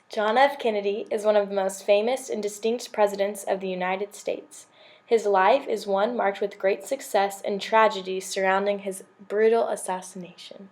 John F. Kennedy is one of the most famous and distinct presidents of the United States. His life is one marked with great success and tragedy surrounding his brutal assassination.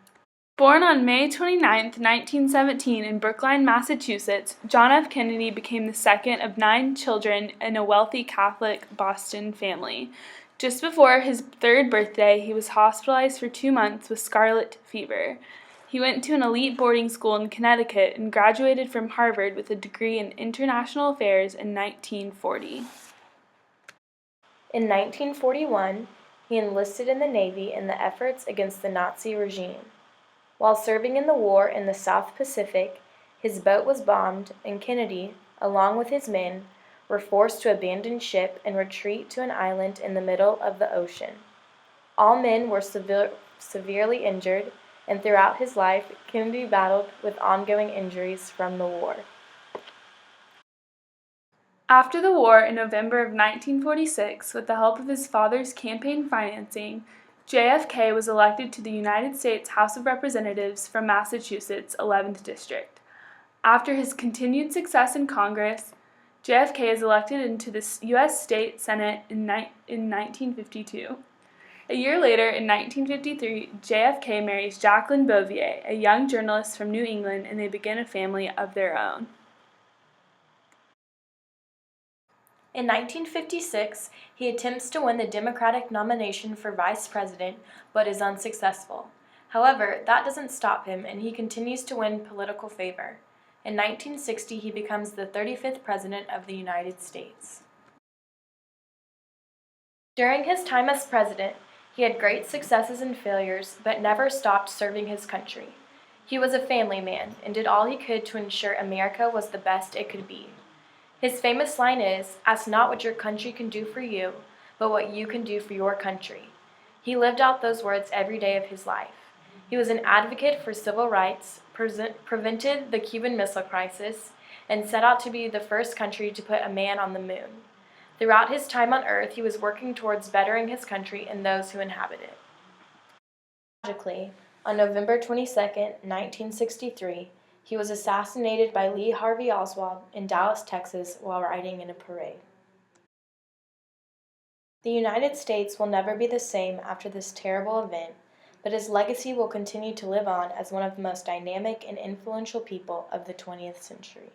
Born on May 29, 1917 in Brookline, Massachusetts, John F. Kennedy became the second of 9 children in a wealthy Catholic Boston family. Just before his 3rd birthday, he was hospitalized for 2 months with scarlet fever. He went to an elite boarding school in Connecticut and graduated from Harvard with a degree in international affairs in 1940. In 1941, he enlisted in the Navy in the efforts against the Nazi regime. While serving in the war in the South Pacific, his boat was bombed, and Kennedy, along with his men, were forced to abandon ship and retreat to an island in the middle of the ocean. All men were severely injured, and throughout his life, Kennedy battled with ongoing injuries from the war. After the war in November of 1946, with the help of his father's campaign financing, JFK was elected to the United States House of Representatives from Massachusetts' 11th District. After his continued success in Congress, JFK is elected into the U.S. State Senate in 1952. A year later, in 1953, JFK marries Jacqueline Bouvier, a young journalist from New England, and they begin a family of their own. In 1956, he attempts to win the Democratic nomination for vice president, but is unsuccessful. However, that doesn't stop him, and he continues to win political favor. In 1960, he becomes the 35th President of the United States. During his time as president, he had great successes and failures, but never stopped serving his country. He was a family man and did all he could to ensure America was the best it could be. His famous line is, "Ask not what your country can do for you, but what you can do for your country." He lived out those words every day of his life. He was an advocate for civil rights, prevented the Cuban Missile Crisis, and set out to be the first country to put a man on the moon. Throughout his time on Earth, he was working towards bettering his country and those who inhabit it. Tragically, on November 22, 1963, he was assassinated by Lee Harvey Oswald in Dallas, Texas, while riding in a parade. The United States will never be the same after this terrible event, but his legacy will continue to live on as one of the most dynamic and influential people of the 20th century.